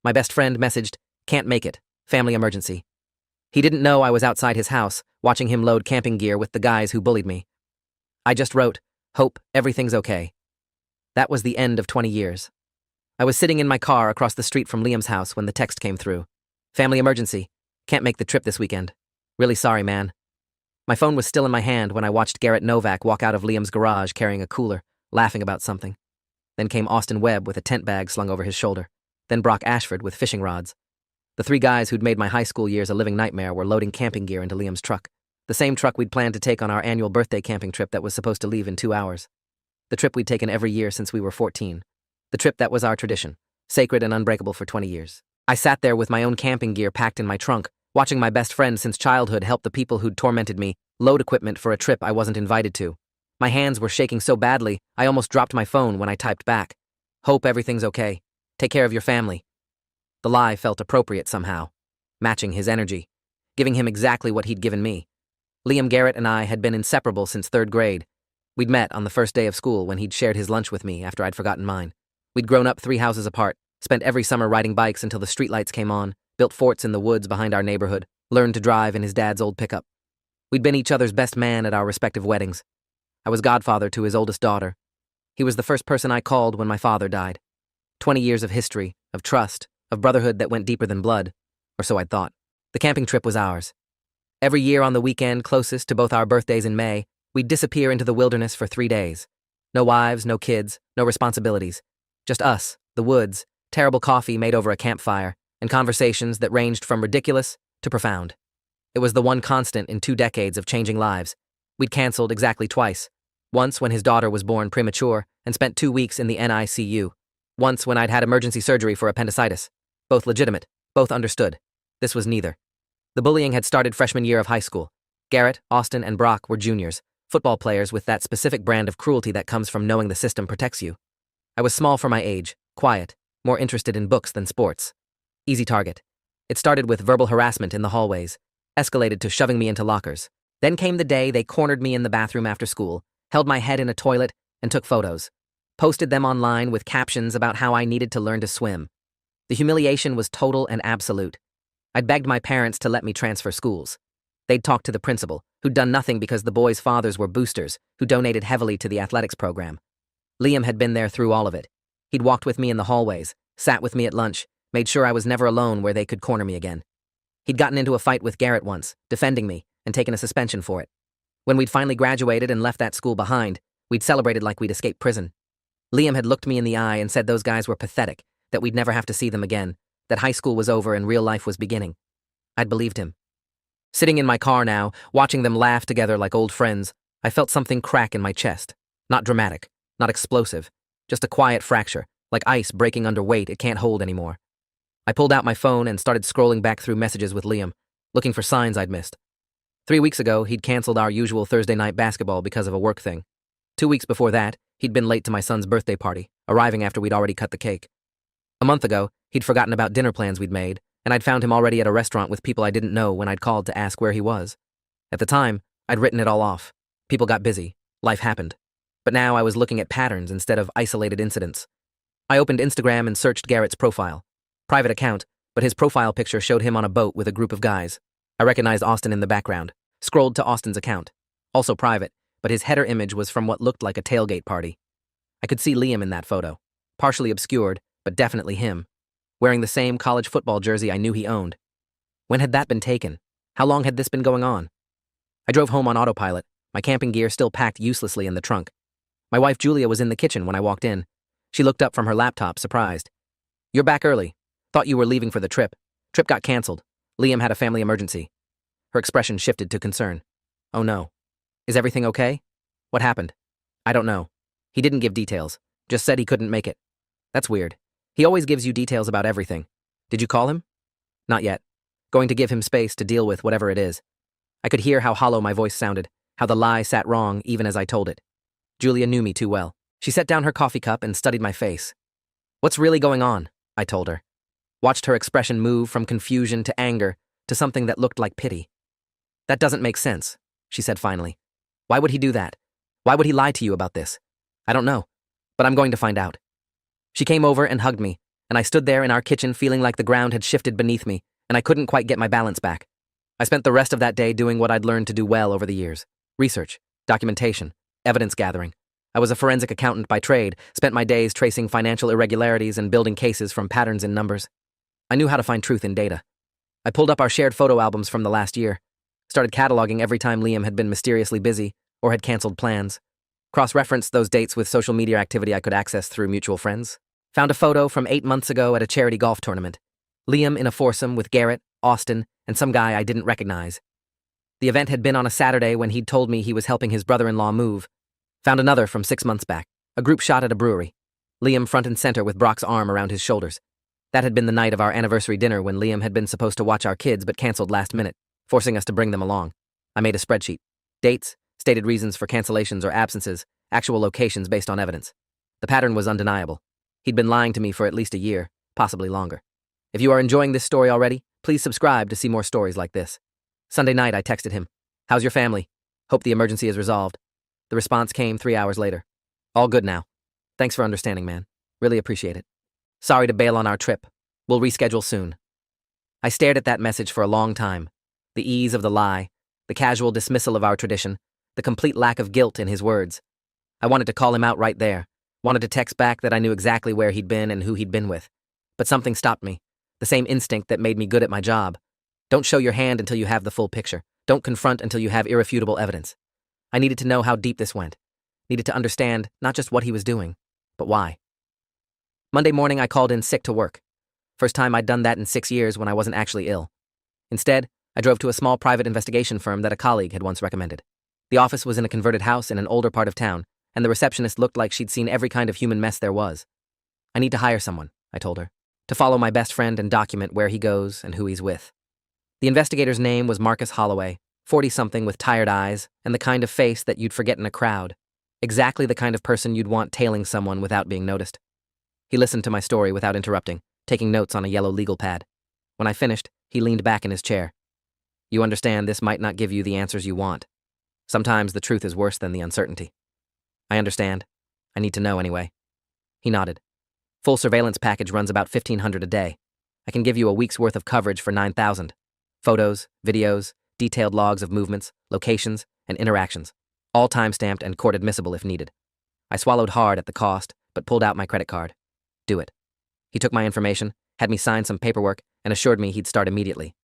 My best friend messaged, "Can't make it. Family emergency." He didn't know I was outside his house, watching him load camping gear with the guys who bullied me. I just wrote, "Hope everything's okay." That was the end of 20 years. I was sitting in my car across the street from Liam's house when the text came through. "Family emergency. Can't make the trip this weekend. Really sorry, man." My phone was still in my hand when I watched Garrett Novak walk out of Liam's garage carrying a cooler, laughing about something. Then came Austin Webb with a tent bag slung over his shoulder. Then Brock Ashford with fishing rods. The three guys who'd made my high school years a living nightmare were loading camping gear into Liam's truck. The same truck we'd planned to take on our annual birthday camping trip that was supposed to leave in 2 hours. The trip we'd taken every year since we were 14. The trip that was our tradition, sacred and unbreakable for 20 years. I sat there with my own camping gear packed in my trunk, watching my best friend since childhood help the people who'd tormented me load equipment for a trip I wasn't invited to. My hands were shaking so badly, I almost dropped my phone when I typed back, "Hope everything's okay. Take care of your family." The lie felt appropriate somehow, matching his energy, giving him exactly what he'd given me. Liam Garrett and I had been inseparable since 3rd grade. We'd met on the first day of school when he'd shared his lunch with me after I'd forgotten mine. We'd grown up 3 houses apart, spent every summer riding bikes until the streetlights came on, built forts in the woods behind our neighborhood, learned to drive in his dad's old pickup. We'd been each other's best man at our respective weddings. I was godfather to his oldest daughter. He was the first person I called when my father died. 20 years of history, of trust, of brotherhood that went deeper than blood, or so I'd thought. The camping trip was ours. Every year on the weekend closest to both our birthdays in May, we'd disappear into the wilderness for 3 days. No wives, no kids, no responsibilities. Just us, the woods, terrible coffee made over a campfire, and conversations that ranged from ridiculous to profound. It was the one constant in 2 decades of changing lives. We'd canceled exactly twice. Once when his daughter was born premature and spent 2 weeks in the NICU. Once when I'd had emergency surgery for appendicitis. Both legitimate, both understood. This was neither. The bullying had started freshman year of high school. Garrett, Austin, and Brock were juniors, football players with that specific brand of cruelty that comes from knowing the system protects you. I was small for my age, quiet, more interested in books than sports. Easy target. It started with verbal harassment in the hallways, escalated to shoving me into lockers. Then came the day they cornered me in the bathroom after school, held my head in a toilet, and took photos. Posted them online with captions about how I needed to learn to swim. The humiliation was total and absolute. I'd begged my parents to let me transfer schools. They'd talked to the principal, who'd done nothing because the boys' fathers were boosters, who donated heavily to the athletics program. Liam had been there through all of it. He'd walked with me in the hallways, sat with me at lunch, made sure I was never alone where they could corner me again. He'd gotten into a fight with Garrett once, defending me, and taken a suspension for it. When we'd finally graduated and left that school behind, we'd celebrated like we'd escaped prison. Liam had looked me in the eye and said those guys were pathetic, that we'd never have to see them again, that high school was over and real life was beginning. I'd believed him. Sitting in my car now, watching them laugh together like old friends, I felt something crack in my chest. Not dramatic, not explosive, just a quiet fracture, like ice breaking under weight it can't hold anymore. I pulled out my phone and started scrolling back through messages with Liam, looking for signs I'd missed. 3 weeks ago, he'd canceled our usual Thursday night basketball because of a work thing. 2 weeks before that, he'd been late to my son's birthday party, arriving after we'd already cut the cake. A month ago, he'd forgotten about dinner plans we'd made, and I'd found him already at a restaurant with people I didn't know when I'd called to ask where he was. At the time, I'd written it all off. People got busy. Life happened. But now I was looking at patterns instead of isolated incidents. I opened Instagram and searched Garrett's profile. Private account, but his profile picture showed him on a boat with a group of guys. I recognized Austin in the background. Scrolled to Austin's account. Also private, but his header image was from what looked like a tailgate party. I could see Liam in that photo. Partially obscured, but definitely him. Wearing the same college football jersey I knew he owned. When had that been taken? How long had this been going on? I drove home on autopilot, my camping gear still packed uselessly in the trunk. My wife Julia was in the kitchen when I walked in. She looked up from her laptop, surprised. "You're back early. Thought you were leaving for the trip. Trip got canceled. Liam had a family emergency." Her expression shifted to concern. "Oh no. Is everything okay? What happened?" "I don't know. He didn't give details. Just said he couldn't make it." "That's weird. He always gives you details about everything. Did you call him?" "Not yet. Going to give him space to deal with whatever it is." I could hear how hollow my voice sounded, how the lie sat wrong even as I told it. Julia knew me too well. She set down her coffee cup and studied my face. "What's really going on?" I told her. Watched her expression move from confusion to anger to something that looked like pity. "That doesn't make sense," she said finally. "Why would he do that? Why would he lie to you about this?" "I don't know, but I'm going to find out." She came over and hugged me, and I stood there in our kitchen feeling like the ground had shifted beneath me, and I couldn't quite get my balance back. I spent the rest of that day doing what I'd learned to do well over the years: research, documentation, evidence gathering. I was a forensic accountant by trade, spent my days tracing financial irregularities and building cases from patterns in numbers. I knew how to find truth in data. I pulled up our shared photo albums from the last year, started cataloging every time Liam had been mysteriously busy or had canceled plans, cross-referenced those dates with social media activity I could access through mutual friends, found a photo from 8 months ago at a charity golf tournament. Liam in a foursome with Garrett, Austin, and some guy I didn't recognize. The event had been on a Saturday when he'd told me he was helping his brother-in-law move. Found another from 6 months back, a group shot at a brewery. Liam front and center with Brock's arm around his shoulders. That had been the night of our anniversary dinner when Liam had been supposed to watch our kids but canceled last minute, forcing us to bring them along. I made a spreadsheet. Dates, stated reasons for cancellations or absences, actual locations based on evidence. The pattern was undeniable. He'd been lying to me for at least a year, possibly longer. If you are enjoying this story already, please subscribe to see more stories like this. Sunday night, I texted him, "How's your family? Hope the emergency is resolved." The response came 3 hours later. "All good now. Thanks for understanding, man. Really appreciate it. Sorry to bail on our trip. We'll reschedule soon." I stared at that message for a long time. The ease of the lie, the casual dismissal of our tradition, the complete lack of guilt in his words. I wanted to call him out right there, wanted to text back that I knew exactly where he'd been and who he'd been with. But something stopped me, the same instinct that made me good at my job. Don't show your hand until you have the full picture. Don't confront until you have irrefutable evidence. I needed to know how deep this went. Needed to understand not just what he was doing, but why. Monday morning, I called in sick to work. First time I'd done that in 6 years when I wasn't actually ill. Instead, I drove to a small private investigation firm that a colleague had once recommended. The office was in a converted house in an older part of town, and the receptionist looked like she'd seen every kind of human mess there was. "I need to hire someone," I told her, "to follow my best friend and document where he goes and who he's with." The investigator's name was Marcus Holloway, 40-something with tired eyes and the kind of face that you'd forget in a crowd. Exactly the kind of person you'd want tailing someone without being noticed. He listened to my story without interrupting, taking notes on a yellow legal pad. When I finished, he leaned back in his chair. "You understand this might not give you the answers you want. Sometimes the truth is worse than the uncertainty." "I understand. I need to know anyway." He nodded. "Full surveillance package runs about $1,500 a day. I can give you a week's worth of coverage for $9,000. Photos, videos, detailed logs of movements, locations, and interactions, all time-stamped and court-admissible if needed." I swallowed hard at the cost, but pulled out my credit card. "Do it." He took my information, had me sign some paperwork, and assured me he'd start immediately.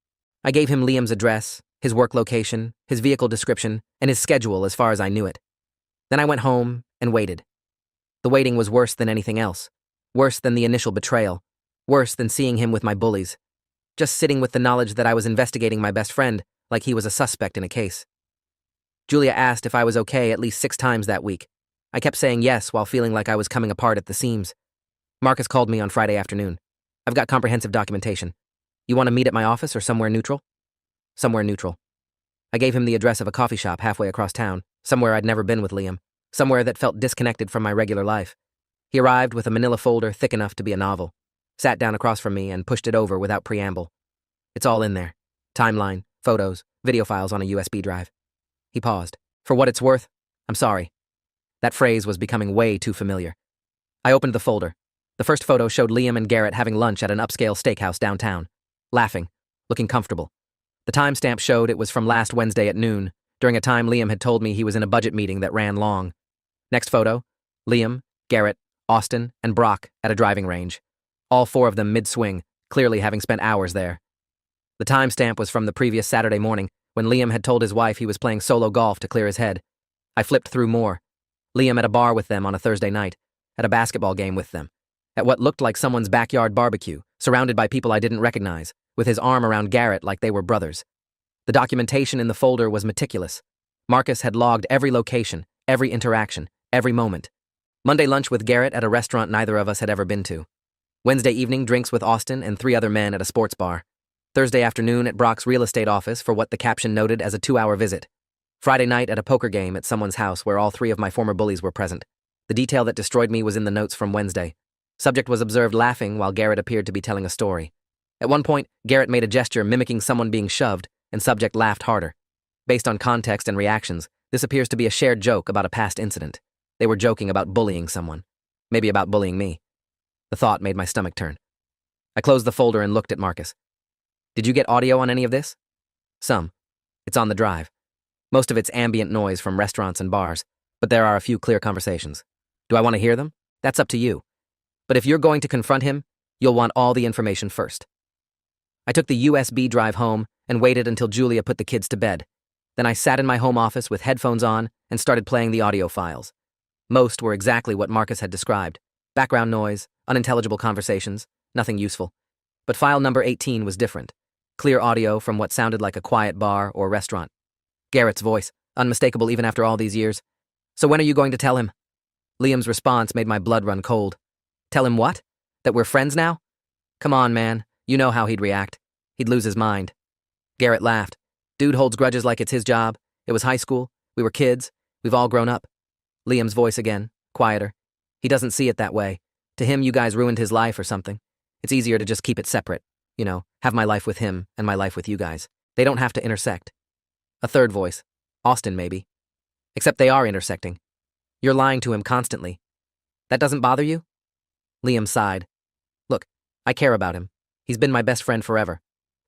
I gave him Liam's address, his work location, his vehicle description, and his schedule as far as I knew it. Then I went home and waited. The waiting was worse than anything else, worse than the initial betrayal, worse than seeing him with my bullies, just sitting with the knowledge that I was investigating my best friend like he was a suspect in a case. Julia asked if I was okay at least 6 times that week. I kept saying yes while feeling like I was coming apart at the seams. Marcus called me on Friday afternoon. "I've got comprehensive documentation. You want to meet at my office or somewhere neutral?" "Somewhere neutral." I gave him the address of a coffee shop halfway across town, somewhere I'd never been with Liam, somewhere that felt disconnected from my regular life. He arrived with a manila folder thick enough to be a novel, sat down across from me and pushed it over without preamble. "It's all in there. Timeline, photos, video files on a USB drive." He paused. "For what it's worth, I'm sorry." That phrase was becoming way too familiar. I opened the folder. The first photo showed Liam and Garrett having lunch at an upscale steakhouse downtown, laughing, looking comfortable. The timestamp showed it was from last Wednesday at noon, during a time Liam had told me he was in a budget meeting that ran long. Next photo, Liam, Garrett, Austin, and Brock at a driving range, all 4 of them mid-swing, clearly having spent hours there. The timestamp was from the previous Saturday morning, when Liam had told his wife he was playing solo golf to clear his head. I flipped through more. Liam at a bar with them on a Thursday night, at a basketball game with them, at what looked like someone's backyard barbecue, surrounded by people I didn't recognize, with his arm around Garrett like they were brothers. The documentation in the folder was meticulous. Marcus had logged every location, every interaction, every moment. Monday lunch with Garrett at a restaurant neither of us had ever been to. Wednesday evening drinks with Austin and 3 other men at a sports bar. Thursday afternoon at Brock's real estate office for what the caption noted as a 2-hour visit. Friday night at a poker game at someone's house where all 3 of my former bullies were present. The detail that destroyed me was in the notes from Wednesday. Subject was observed laughing while Garrett appeared to be telling a story. At one point, Garrett made a gesture mimicking someone being shoved, and subject laughed harder. Based on context and reactions, this appears to be a shared joke about a past incident. They were joking about bullying someone. Maybe about bullying me. The thought made my stomach turn. I closed the folder and looked at Marcus. Did you get audio on any of this? Some. It's on the drive. Most of it's ambient noise from restaurants and bars, but there are a few clear conversations. Do I want to hear them? That's up to you. But if you're going to confront him, you'll want all the information first. I took the USB drive home and waited until Julia put the kids to bed. Then I sat in my home office with headphones on and started playing the audio files. Most were exactly what Marcus had described. Background noise, unintelligible conversations, nothing useful. But file number 18 was different. Clear audio from what sounded like a quiet bar or restaurant. Garrett's voice, unmistakable even after all these years. So when are you going to tell him? Liam's response made my blood run cold. Tell him what? That we're friends now? Come on, man. You know how he'd react. He'd lose his mind. Garrett laughed. Dude holds grudges like it's his job. It was high school. We were kids. We've all grown up. Liam's voice again, quieter. He doesn't see it that way. To him, you guys ruined his life or something. It's easier to just keep it separate. You know, have my life with him and my life with you guys. They don't have to intersect. A third voice. Austin, maybe. Except they are intersecting. You're lying to him constantly. That doesn't bother you? Liam sighed. Look, I care about him. He's been my best friend forever.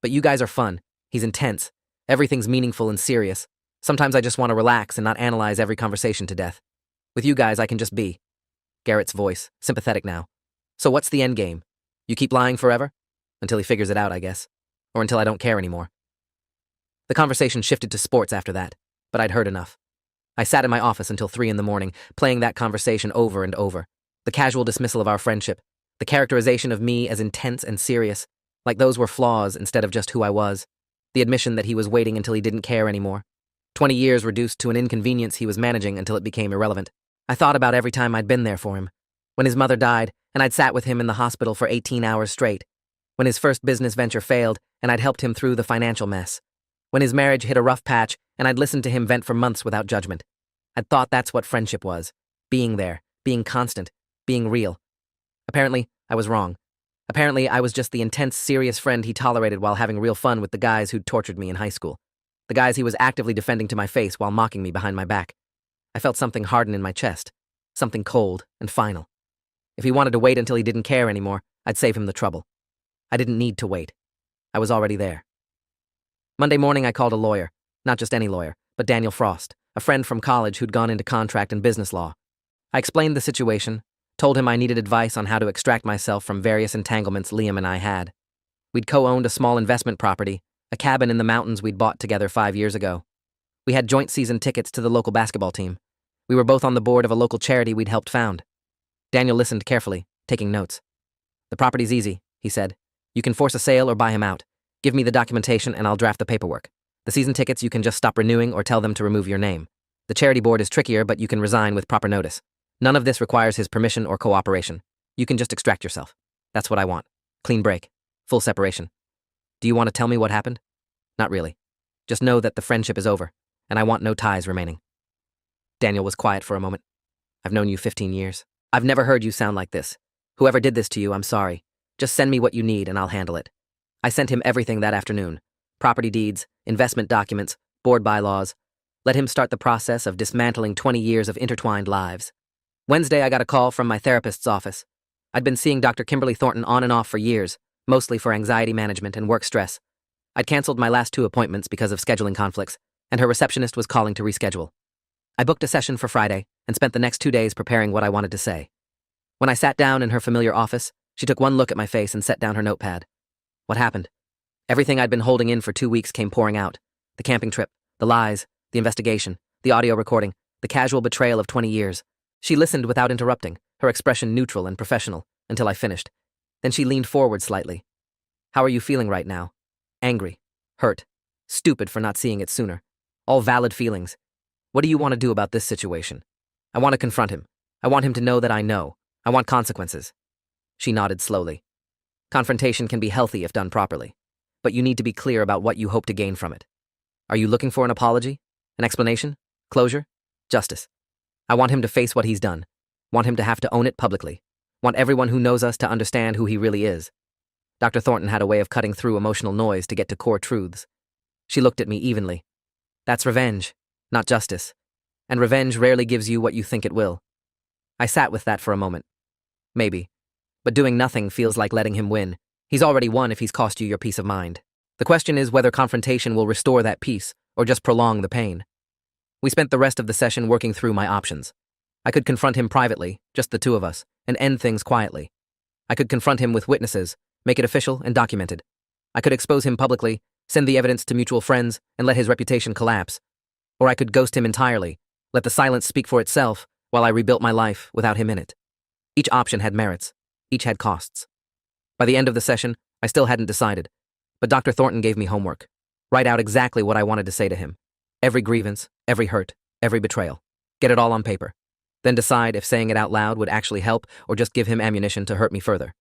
But you guys are fun. He's intense. Everything's meaningful and serious. Sometimes I just want to relax and not analyze every conversation to death. With you guys, I can just be. Garrett's voice, sympathetic now. So what's the end game? You keep lying forever? Until he figures it out, I guess. Or until I don't care anymore. The conversation shifted to sports after that, but I'd heard enough. I sat in my office until 3 a.m, playing that conversation over and over. The casual dismissal of our friendship. The characterization of me as intense and serious, like those were flaws instead of just who I was. The admission that he was waiting until he didn't care anymore. 20 years reduced to an inconvenience he was managing until it became irrelevant. I thought about every time I'd been there for him. When his mother died, and I'd sat with him in the hospital for 18 hours straight. When his first business venture failed, and I'd helped him through the financial mess. When his marriage hit a rough patch, and I'd listened to him vent for months without judgment. I'd thought that's what friendship was. Being there, being constant, being real. Apparently, I was wrong. Apparently, I was just the intense, serious friend he tolerated while having real fun with the guys who'd tortured me in high school. The guys he was actively defending to my face while mocking me behind my back. I felt something harden in my chest. Something cold and final. If he wanted to wait until he didn't care anymore, I'd save him the trouble. I didn't need to wait. I was already there. Monday morning, I called a lawyer. Not just any lawyer, but Daniel Frost, a friend from college who'd gone into contract and business law. I explained the situation, told him I needed advice on how to extract myself from various entanglements Liam and I had. We'd co-owned a small investment property, a cabin in the mountains we'd bought together 5 years ago. We had joint season tickets to the local basketball team. We were both on the board of a local charity we'd helped found. Daniel listened carefully, taking notes. The property's easy, he said. You can force a sale or buy him out. Give me the documentation and I'll draft the paperwork. The season tickets you can just stop renewing or tell them to remove your name. The charity board is trickier, but you can resign with proper notice. None of this requires his permission or cooperation. You can just extract yourself. That's what I want. Clean break. Full separation. Do you want to tell me what happened? Not really. Just know that the friendship is over, and I want no ties remaining. Daniel was quiet for a moment. I've known you 15 years. I've never heard you sound like this. Whoever did this to you, I'm sorry. Just send me what you need and I'll handle it. I sent him everything that afternoon. Property deeds, investment documents, board bylaws. Let him start the process of dismantling 20 years of intertwined lives. Wednesday, I got a call from my therapist's office. I'd been seeing Dr. Kimberly Thornton on and off for years, mostly for anxiety management and work stress. I'd canceled my last 2 appointments because of scheduling conflicts, and her receptionist was calling to reschedule. I booked a session for Friday and spent the next 2 days preparing what I wanted to say. When I sat down in her familiar office, she took one look at my face and set down her notepad. What happened? Everything I'd been holding in for 2 weeks came pouring out. The camping trip, the lies, the investigation, the audio recording, the casual betrayal of 20 years. She listened without interrupting, her expression neutral and professional, until I finished. Then she leaned forward slightly. How are you feeling right now? Angry, hurt, stupid for not seeing it sooner. All valid feelings. What do you want to do about this situation? I want to confront him. I want him to know that I know. I want consequences. She nodded slowly. Confrontation can be healthy if done properly, but you need to be clear about what you hope to gain from it. Are you looking for an apology? An explanation? Closure? Justice? I want him to face what he's done. Want him to have to own it publicly. Want everyone who knows us to understand who he really is. Dr. Thornton had a way of cutting through emotional noise to get to core truths. She looked at me evenly. That's revenge, not justice. And revenge rarely gives you what you think it will. I sat with that for a moment. Maybe. But doing nothing feels like letting him win. He's already won if he's cost you your peace of mind. The question is whether confrontation will restore that peace or just prolong the pain. We spent the rest of the session working through my options. I could confront him privately, just the two of us, and end things quietly. I could confront him with witnesses, make it official and documented. I could expose him publicly, send the evidence to mutual friends, and let his reputation collapse. Or I could ghost him entirely, let the silence speak for itself while I rebuilt my life without him in it. Each option had merits. Each had costs. By the end of the session, I still hadn't decided, but Dr. Thornton gave me homework. Write out exactly what I wanted to say to him. Every grievance, every hurt, every betrayal. Get it all on paper. Then decide if saying it out loud would actually help or just give him ammunition to hurt me further.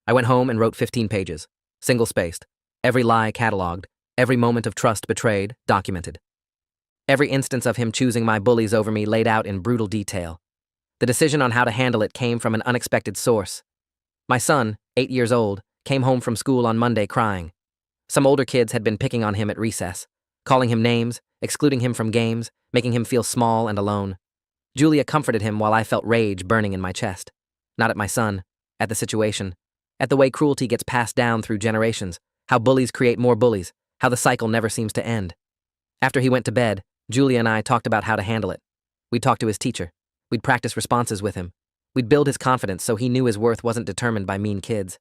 I went home and wrote 15 pages, single-spaced, every lie cataloged, every moment of trust betrayed, documented. Every instance of him choosing my bullies over me laid out in brutal detail. The decision on how to handle it came from an unexpected source. My son, 8 years old, came home from school on Monday crying. Some older kids had been picking on him at recess, calling him names, excluding him from games, making him feel small and alone. Julia comforted him while I felt rage burning in my chest. Not at my son, at the situation, at the way cruelty gets passed down through generations, how bullies create more bullies, how the cycle never seems to end. After he went to bed, Julia and I talked about how to handle it. We'd talk to his teacher. We'd practice responses with him. We'd build his confidence so he knew his worth wasn't determined by mean kids.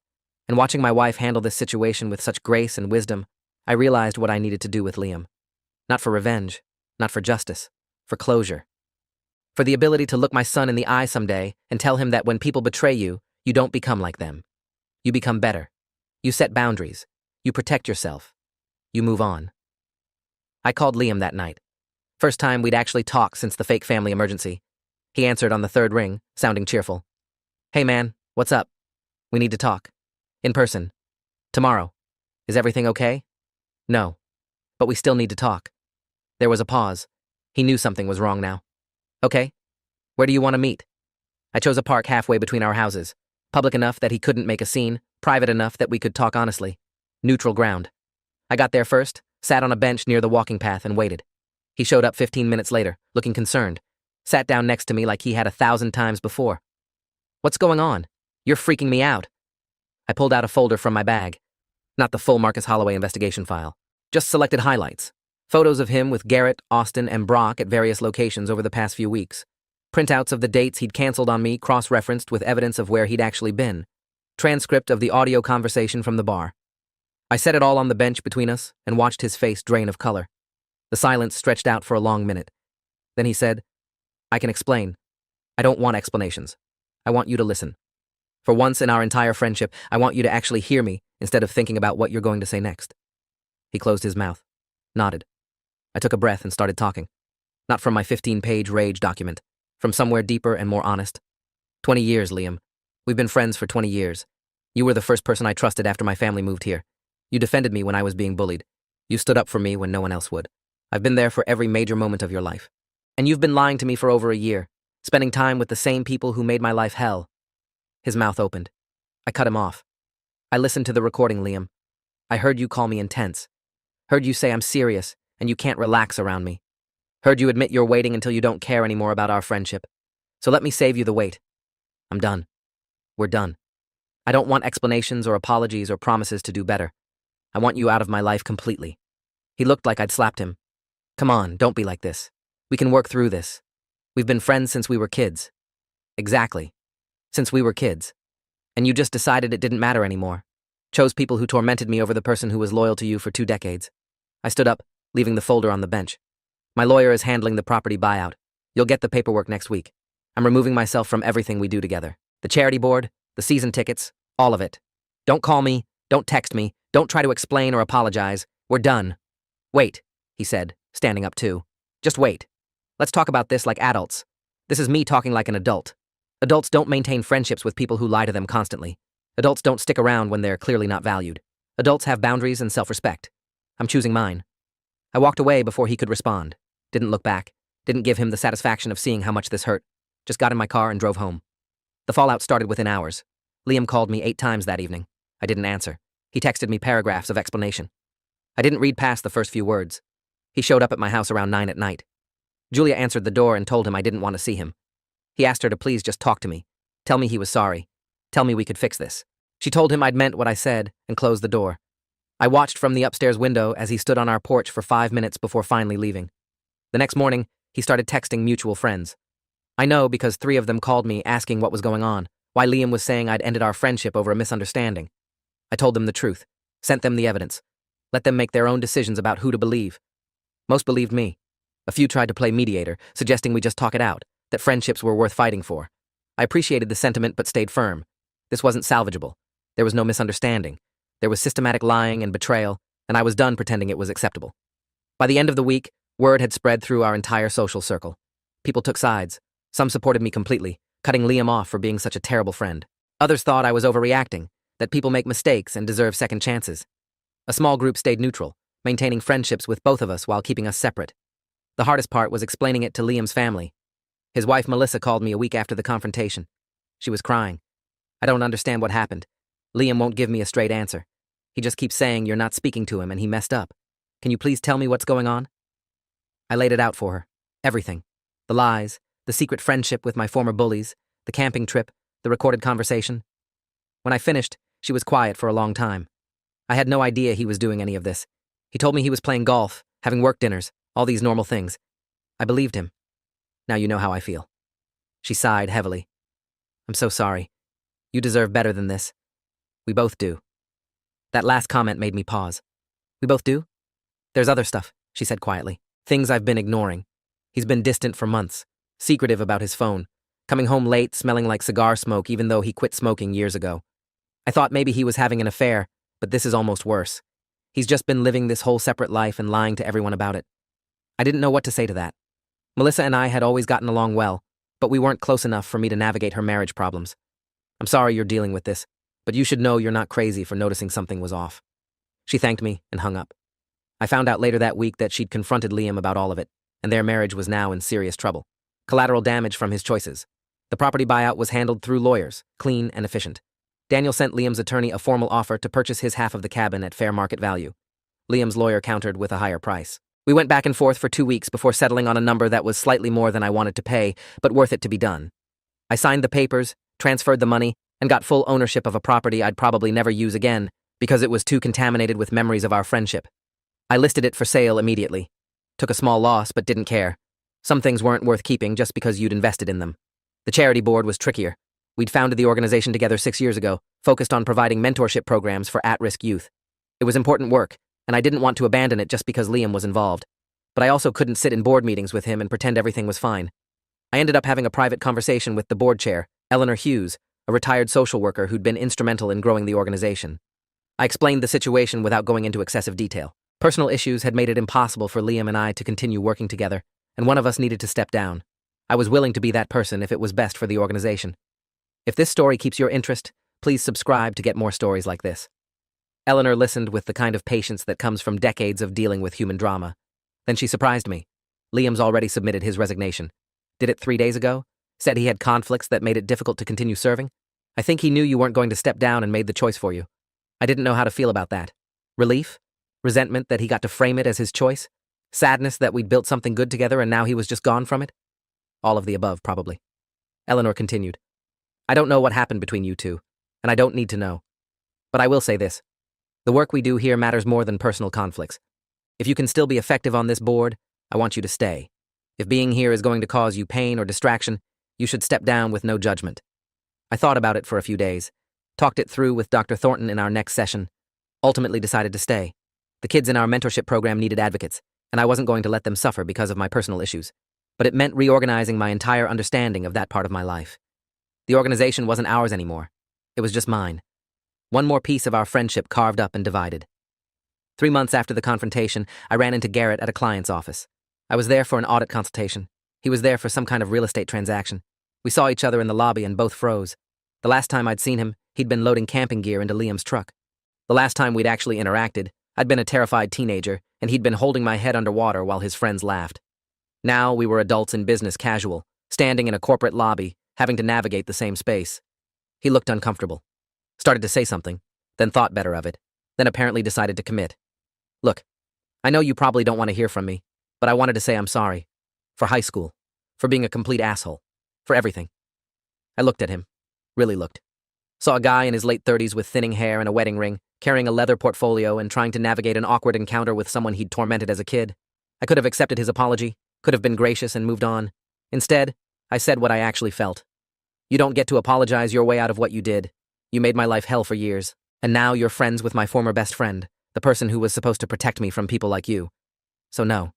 And watching my wife handle this situation with such grace and wisdom, I realized what I needed to do with Liam. Not for revenge, not for justice, for closure. For the ability to look my son in the eye someday and tell him that when people betray you, you don't become like them. You become better. You set boundaries. You protect yourself. You move on. I called Liam that night. First time we'd actually talked since the fake family emergency. He answered on the third ring, sounding cheerful. Hey man, what's up? We need to talk. In person. Tomorrow. Is everything okay? No. But we still need to talk. There was a pause. He knew something was wrong now. Okay. Where do you want to meet? I chose a park halfway between our houses. Public enough that he couldn't make a scene, private enough that we could talk honestly. Neutral ground. I got there first, sat on a bench near the walking path and waited. He showed up 15 minutes later, looking concerned. Sat down next to me like he had 1,000 times before. What's going on? You're freaking me out. I pulled out a folder from my bag. Not the full Marcus Holloway investigation file. Just selected highlights. Photos of him with Garrett, Austin, and Brock at various locations over the past few weeks. Printouts of the dates he'd canceled on me cross-referenced with evidence of where he'd actually been. Transcript of the audio conversation from the bar. I set it all on the bench between us and watched his face drain of color. The silence stretched out for a long minute. Then he said, I can explain. I don't want explanations. I want you to listen. For once in our entire friendship, I want you to actually hear me instead of thinking about what you're going to say next. He closed his mouth, nodded. I took a breath and started talking. Not from my 15-page rage document, from somewhere deeper and more honest. 20 years, Liam. We've been friends for 20 years. You were the first person I trusted after my family moved here. You defended me when I was being bullied. You stood up for me when no one else would. I've been there for every major moment of your life. And you've been lying to me for over a year, spending time with the same people who made my life hell. His mouth opened. I cut him off. I listened to the recording, Liam. I heard you call me intense. Heard you say I'm serious and you can't relax around me. Heard you admit you're waiting until you don't care anymore about our friendship. So let me save you the wait. I'm done. We're done. I don't want explanations or apologies or promises to do better. I want you out of my life completely. He looked like I'd slapped him. Come on, don't be like this. We can work through this. We've been friends since we were kids. Exactly. Since we were kids. And you just decided it didn't matter anymore. Chose people who tormented me over the person who was loyal to you for 2 decades. I stood up, leaving the folder on the bench. My lawyer is handling the property buyout. You'll get the paperwork next week. I'm removing myself from everything we do together. The charity board, the season tickets, all of it. Don't call me, don't text me, don't try to explain or apologize. We're done. Wait, he said, standing up too. Just wait. Let's talk about this like adults. This is me talking like an adult. Adults don't maintain friendships with people who lie to them constantly. Adults don't stick around when they're clearly not valued. Adults have boundaries and self-respect. I'm choosing mine. I walked away before he could respond. Didn't look back. Didn't give him the satisfaction of seeing how much this hurt. Just got in my car and drove home. The fallout started within hours. Liam called me 8 times that evening. I didn't answer. He texted me paragraphs of explanation. I didn't read past the first few words. He showed up at my house around 9 at night. Julia answered the door and told him I didn't want to see him. He asked her to please just talk to me. Tell me he was sorry. Tell me we could fix this. She told him I'd meant what I said and closed the door. I watched from the upstairs window as he stood on our porch for 5 minutes before finally leaving. The next morning, he started texting mutual friends. I know because 3 of them called me asking what was going on, why Liam was saying I'd ended our friendship over a misunderstanding. I told them the truth, sent them the evidence, let them make their own decisions about who to believe. Most believed me. A few tried to play mediator, suggesting we just talk it out, that friendships were worth fighting for. I appreciated the sentiment but stayed firm. This wasn't salvageable. There was no misunderstanding. There was systematic lying and betrayal, and I was done pretending it was acceptable. By the end of the week, word had spread through our entire social circle. People took sides. Some supported me completely, cutting Liam off for being such a terrible friend. Others thought I was overreacting, that people make mistakes and deserve second chances. A small group stayed neutral, maintaining friendships with both of us while keeping us separate. The hardest part was explaining it to Liam's family. His wife Melissa called me a week after the confrontation. She was crying. I don't understand what happened. Liam won't give me a straight answer. He just keeps saying you're not speaking to him and he messed up. Can you please tell me what's going on? I laid it out for her. Everything. The lies, the secret friendship with my former bullies, the camping trip, the recorded conversation. When I finished, she was quiet for a long time. I had no idea he was doing any of this. He told me he was playing golf, having work dinners, all these normal things. I believed him. Now you know how I feel. She sighed heavily. I'm so sorry. You deserve better than this. We both do. That last comment made me pause. We both do? There's other stuff, she said quietly. Things I've been ignoring. He's been distant for months, secretive about his phone, coming home late, smelling like cigar smoke even though he quit smoking years ago. I thought maybe he was having an affair, but this is almost worse. He's just been living this whole separate life and lying to everyone about it. I didn't know what to say to that. Melissa and I had always gotten along well, but we weren't close enough for me to navigate her marriage problems. I'm sorry you're dealing with this, but you should know you're not crazy for noticing something was off. She thanked me and hung up. I found out later that week that she'd confronted Liam about all of it, and their marriage was now in serious trouble. Collateral damage from his choices. The property buyout was handled through lawyers, clean and efficient. Daniel sent Liam's attorney a formal offer to purchase his half of the cabin at fair market value. Liam's lawyer countered with a higher price. We went back and forth for 2 weeks before settling on a number that was slightly more than I wanted to pay, but worth it to be done. I signed the papers, transferred the money, and got full ownership of a property I'd probably never use again because it was too contaminated with memories of our friendship. I listed it for sale immediately. Took a small loss, but didn't care. Some things weren't worth keeping just because you'd invested in them. The charity board was trickier. We'd founded the organization together 6 years ago, focused on providing mentorship programs for at-risk youth. It was important work, and I didn't want to abandon it just because Liam was involved. But I also couldn't sit in board meetings with him and pretend everything was fine. I ended up having a private conversation with the board chair, Eleanor Hughes, a retired social worker who'd been instrumental in growing the organization. I explained the situation without going into excessive detail. Personal issues had made it impossible for Liam and I to continue working together, and one of us needed to step down. I was willing to be that person if it was best for the organization. If this story keeps your interest, please subscribe to get more stories like this. Eleanor listened with the kind of patience that comes from decades of dealing with human drama. Then she surprised me. Liam's already submitted his resignation. Did it 3 days ago? Said he had conflicts that made it difficult to continue serving? I think he knew you weren't going to step down and made the choice for you. I didn't know how to feel about that. Relief? Resentment that he got to frame it as his choice? Sadness that we'd built something good together and now he was just gone from it? All of the above, probably. Eleanor continued. I don't know what happened between you two, and I don't need to know. But I will say this. The work we do here matters more than personal conflicts. If you can still be effective on this board, I want you to stay. If being here is going to cause you pain or distraction, you should step down with no judgment. I thought about it for a few days, talked it through with Dr. Thornton in our next session, ultimately decided to stay. The kids in our mentorship program needed advocates, and I wasn't going to let them suffer because of my personal issues. But it meant reorganizing my entire understanding of that part of my life. The organization wasn't ours anymore. It was just mine. One more piece of our friendship carved up and divided. 3 months after the confrontation, I ran into Garrett at a client's office. I was there for an audit consultation. He was there for some kind of real estate transaction. We saw each other in the lobby and both froze. The last time I'd seen him, he'd been loading camping gear into Liam's truck. The last time we'd actually interacted, I'd been a terrified teenager, and he'd been holding my head underwater while his friends laughed. Now we were adults in business casual, standing in a corporate lobby, having to navigate the same space. He looked uncomfortable. Started to say something, then thought better of it, then apparently decided to commit. Look, I know you probably don't want to hear from me, but I wanted to say I'm sorry. For high school. For being a complete asshole. For everything. I looked at him. Really looked. Saw a guy in his late 30s with thinning hair and a wedding ring, carrying a leather portfolio and trying to navigate an awkward encounter with someone he'd tormented as a kid. I could have accepted his apology, could have been gracious and moved on. Instead, I said what I actually felt. You don't get to apologize your way out of what you did. You made my life hell for years, and now you're friends with my former best friend, the person who was supposed to protect me from people like you. So no,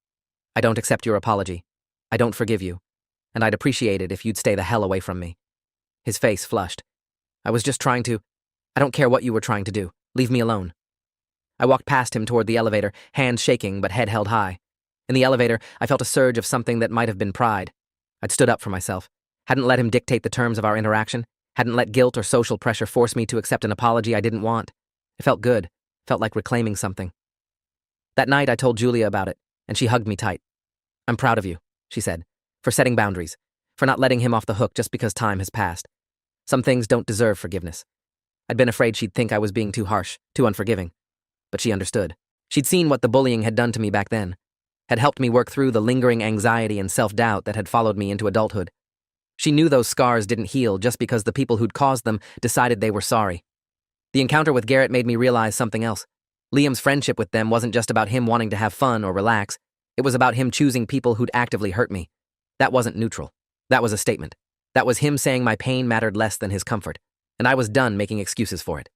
I don't accept your apology. I don't forgive you, and I'd appreciate it if you'd stay the hell away from me. His face flushed. I was just trying to. I don't care what you were trying to do. Leave me alone. I walked past him toward the elevator, hands shaking but head held high. In the elevator, I felt a surge of something that might have been pride. I'd stood up for myself, hadn't let him dictate the terms of our interaction, hadn't let guilt or social pressure force me to accept an apology I didn't want. It felt good, felt like reclaiming something. That night I told Julia about it, and she hugged me tight. I'm proud of you, she said, for setting boundaries, for not letting him off the hook just because time has passed. Some things don't deserve forgiveness. I'd been afraid she'd think I was being too harsh, too unforgiving. But she understood. She'd seen what the bullying had done to me back then, had helped me work through the lingering anxiety and self-doubt that had followed me into adulthood. She knew those scars didn't heal just because the people who'd caused them decided they were sorry. The encounter with Garrett made me realize something else. Liam's friendship with them wasn't just about him wanting to have fun or relax. It was about him choosing people who'd actively hurt me. That wasn't neutral. That was a statement. That was him saying my pain mattered less than his comfort, and I was done making excuses for it.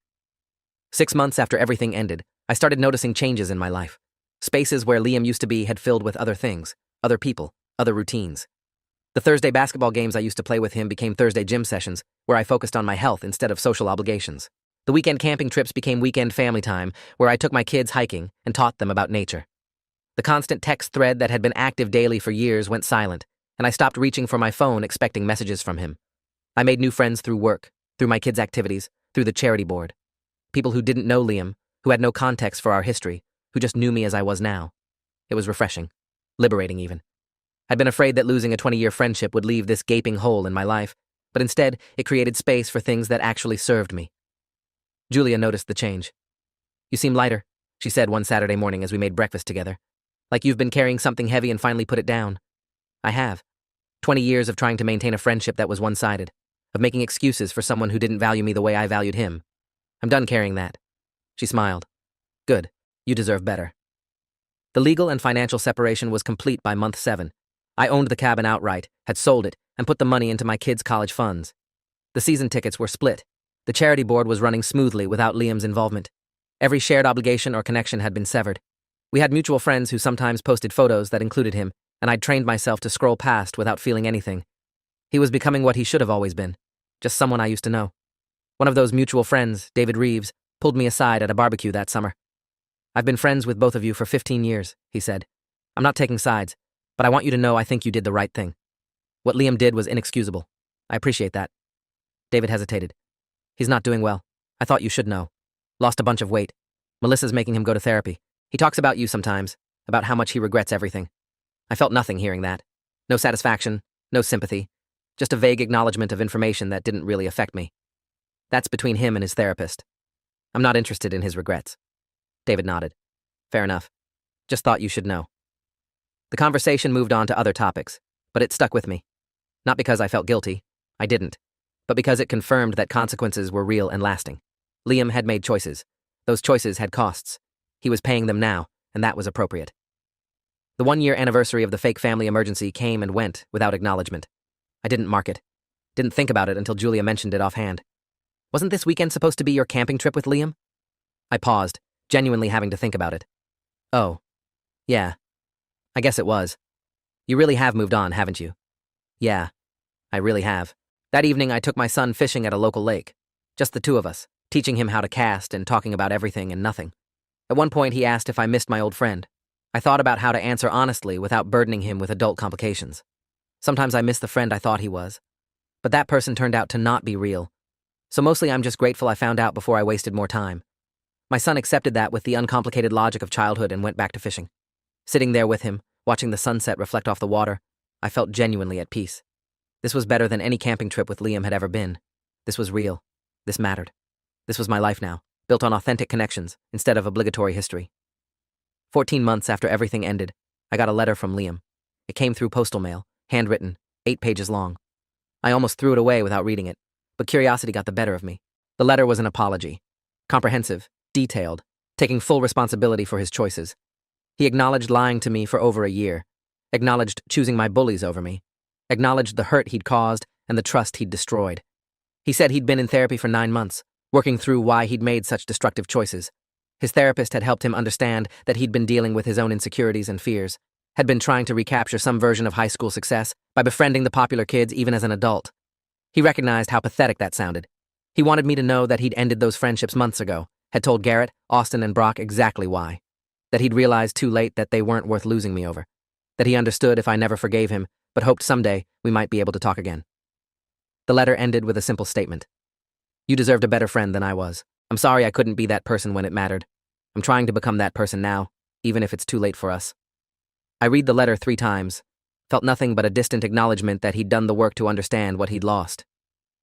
6 months after everything ended, I started noticing changes in my life. Spaces where Liam used to be had filled with other things, other people, other routines. The Thursday basketball games I used to play with him became Thursday gym sessions, where I focused on my health instead of social obligations. The weekend camping trips became weekend family time, where I took my kids hiking and taught them about nature. The constant text thread that had been active daily for years went silent, and I stopped reaching for my phone expecting messages from him. I made new friends through work, through my kids' activities, through the charity board. People who didn't know Liam, who had no context for our history, who just knew me as I was now. It was refreshing, liberating even. I'd been afraid that losing a 20-year friendship would leave this gaping hole in my life, but instead it created space for things that actually served me. Julia noticed the change. You seem lighter, she said one Saturday morning as we made breakfast together. Like you've been carrying something heavy and finally put it down. I have. 20 years of trying to maintain a friendship that was one-sided, of making excuses for someone who didn't value me the way I valued him. I'm done carrying that. She smiled. Good. You deserve better. The legal and financial separation was complete by month 7. I owned the cabin outright, had sold it, and put the money into my kids' college funds. The season tickets were split. The charity board was running smoothly without Liam's involvement. Every shared obligation or connection had been severed. We had mutual friends who sometimes posted photos that included him, and I'd trained myself to scroll past without feeling anything. He was becoming what he should have always been, just someone I used to know. One of those mutual friends, David Reeves, pulled me aside at a barbecue that summer. I've been friends with both of you for 15 years, he said. I'm not taking sides, but I want you to know I think you did the right thing. What Liam did was inexcusable. I appreciate that. David hesitated. He's not doing well. I thought you should know. Lost a bunch of weight. Melissa's making him go to therapy. He talks about you sometimes, about how much he regrets everything. I felt nothing hearing that. No satisfaction, no sympathy, just a vague acknowledgement of information that didn't really affect me. That's between him and his therapist. I'm not interested in his regrets. David nodded. Fair enough. Just thought you should know. The conversation moved on to other topics, but it stuck with me. Not because I felt guilty. I didn't. But because it confirmed that consequences were real and lasting. Liam had made choices. Those choices had costs. He was paying them now, and that was appropriate. The 1-year anniversary of the fake family emergency came and went without acknowledgement. I didn't mark it. Didn't think about it until Julia mentioned it offhand. Wasn't this weekend supposed to be your camping trip with Liam? I paused, genuinely having to think about it. Oh. Yeah. I guess it was. You really have moved on, haven't you? Yeah. I really have. That evening I took my son fishing at a local lake. Just the two of us, teaching him how to cast and talking about everything and nothing. At one point he asked if I missed my old friend. I thought about how to answer honestly without burdening him with adult complications. Sometimes I miss the friend I thought he was. But that person turned out to not be real. So mostly I'm just grateful I found out before I wasted more time. My son accepted that with the uncomplicated logic of childhood and went back to fishing. Sitting there with him, watching the sunset reflect off the water, I felt genuinely at peace. This was better than any camping trip with Liam had ever been. This was real. This mattered. This was my life now, built on authentic connections instead of obligatory history. 14 months after everything ended, I got a letter from Liam. It came through postal mail, handwritten, 8 pages long. I almost threw it away without reading it, but curiosity got the better of me. The letter was an apology. Comprehensive, detailed, taking full responsibility for his choices. He acknowledged lying to me for over a year, acknowledged choosing my bullies over me, acknowledged the hurt he'd caused and the trust he'd destroyed. He said he'd been in therapy for 9 months, working through why he'd made such destructive choices. His therapist had helped him understand that he'd been dealing with his own insecurities and fears, had been trying to recapture some version of high school success by befriending the popular kids even as an adult. He recognized how pathetic that sounded. He wanted me to know that he'd ended those friendships months ago, had told Garrett, Austin, and Brock exactly why. That he'd realized too late that they weren't worth losing me over. That he understood if I never forgave him, but hoped someday we might be able to talk again. The letter ended with a simple statement. You deserved a better friend than I was. I'm sorry I couldn't be that person when it mattered. I'm trying to become that person now, even if it's too late for us. I read the letter 3 times, felt nothing but a distant acknowledgement that he'd done the work to understand what he'd lost.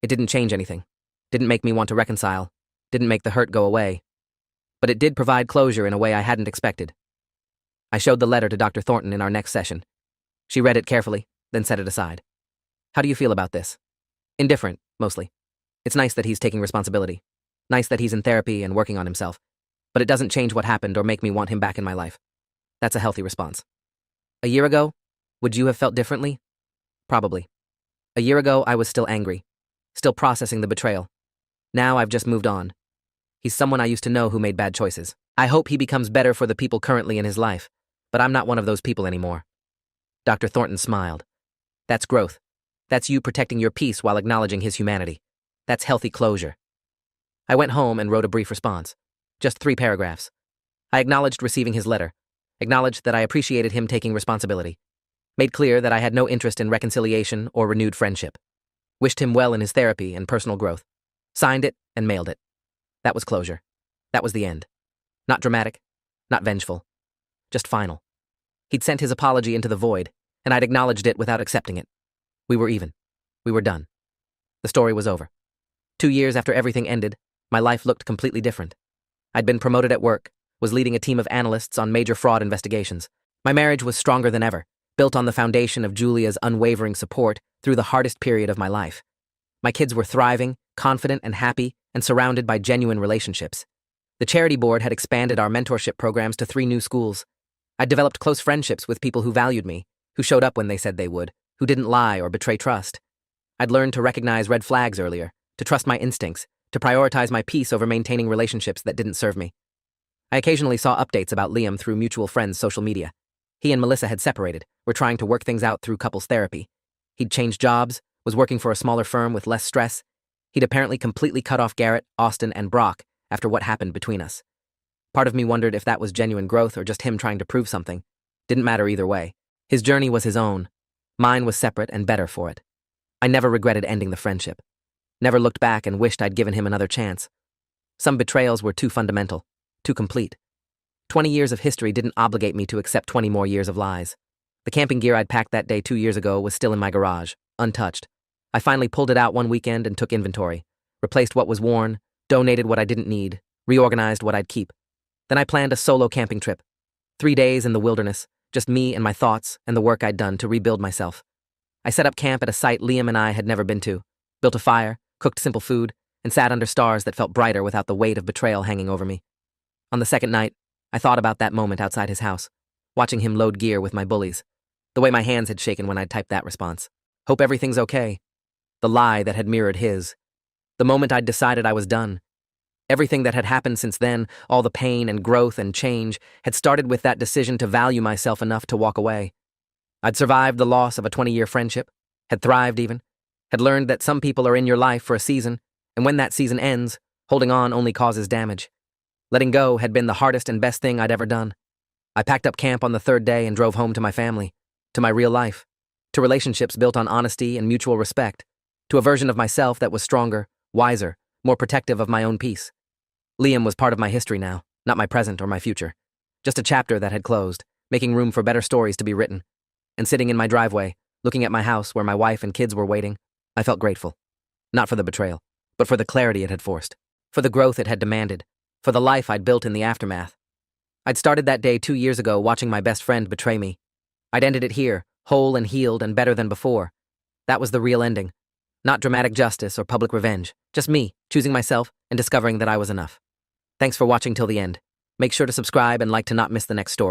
It didn't change anything. Didn't make me want to reconcile. Didn't make the hurt go away. But it did provide closure in a way I hadn't expected. I showed the letter to Dr. Thornton in our next session. She read it carefully, then set it aside. How do you feel about this? Indifferent, mostly. It's nice that he's taking responsibility. Nice that he's in therapy and working on himself. But it doesn't change what happened or make me want him back in my life. That's a healthy response. A year ago, would you have felt differently? Probably. A year ago, I was still angry, still processing the betrayal. Now I've just moved on. He's someone I used to know who made bad choices. I hope he becomes better for the people currently in his life, but I'm not one of those people anymore. Dr. Thornton smiled. That's growth. That's you protecting your peace while acknowledging his humanity. That's healthy closure. I went home and wrote a brief response. Just 3 paragraphs. I acknowledged receiving his letter, acknowledged that I appreciated him taking responsibility, made clear that I had no interest in reconciliation or renewed friendship, wished him well in his therapy and personal growth, signed it and mailed it. That was closure. That was the end. Not dramatic, not vengeful, just final. He'd sent his apology into the void, and I'd acknowledged it without accepting it. We were even. We were done. The story was over. 2 years after everything ended, my life looked completely different. I'd been promoted at work, was leading a team of analysts on major fraud investigations. My marriage was stronger than ever, built on the foundation of Julia's unwavering support through the hardest period of my life. My kids were thriving, confident and happy, and surrounded by genuine relationships. The charity board had expanded our mentorship programs to 3 new schools. I'd developed close friendships with people who valued me, who showed up when they said they would, who didn't lie or betray trust. I'd learned to recognize red flags earlier, to trust my instincts, to prioritize my peace over maintaining relationships that didn't serve me. I occasionally saw updates about Liam through mutual friends' social media. He and Melissa had separated, were trying to work things out through couples therapy. He'd changed jobs, was working for a smaller firm with less stress. He'd apparently completely cut off Garrett, Austin, and Brock after what happened between us. Part of me wondered if that was genuine growth or just him trying to prove something. Didn't matter either way. His journey was his own. Mine was separate and better for it. I never regretted ending the friendship. Never looked back and wished I'd given him another chance. Some betrayals were too fundamental, too complete. 20 years of history didn't obligate me to accept 20 more years of lies. The camping gear I'd packed that day 2 years ago was still in my garage, untouched. I finally pulled it out one weekend and took inventory, replaced what was worn, donated what I didn't need, reorganized what I'd keep. Then I planned a solo camping trip. 3 days in the wilderness, just me and my thoughts and the work I'd done to rebuild myself. I set up camp at a site Liam and I had never been to, built a fire, cooked simple food, and sat under stars that felt brighter without the weight of betrayal hanging over me. On the second night, I thought about that moment outside his house, watching him load gear with my bullies, the way my hands had shaken when I'd typed that response. Hope everything's okay. The lie that had mirrored his. The moment I'd decided I was done. Everything that had happened since then, all the pain and growth and change, had started with that decision to value myself enough to walk away. I'd survived the loss of a 20-year friendship, had thrived even, had learned that some people are in your life for a season, and when that season ends, holding on only causes damage. Letting go had been the hardest and best thing I'd ever done. I packed up camp on the 3rd day and drove home to my family, to my real life, to relationships built on honesty and mutual respect, to a version of myself that was stronger, wiser, more protective of my own peace. Liam was part of my history now, not my present or my future. Just a chapter that had closed, making room for better stories to be written. And sitting in my driveway, looking at my house where my wife and kids were waiting, I felt grateful. Not for the betrayal, but for the clarity it had forced, for the growth it had demanded, for the life I'd built in the aftermath. I'd started that day 2 years ago watching my best friend betray me. I'd ended it here, whole and healed and better than before. That was the real ending. Not dramatic justice or public revenge, just me, choosing myself and discovering that I was enough. Thanks for watching till the end. Make sure to subscribe and like to not miss the next story.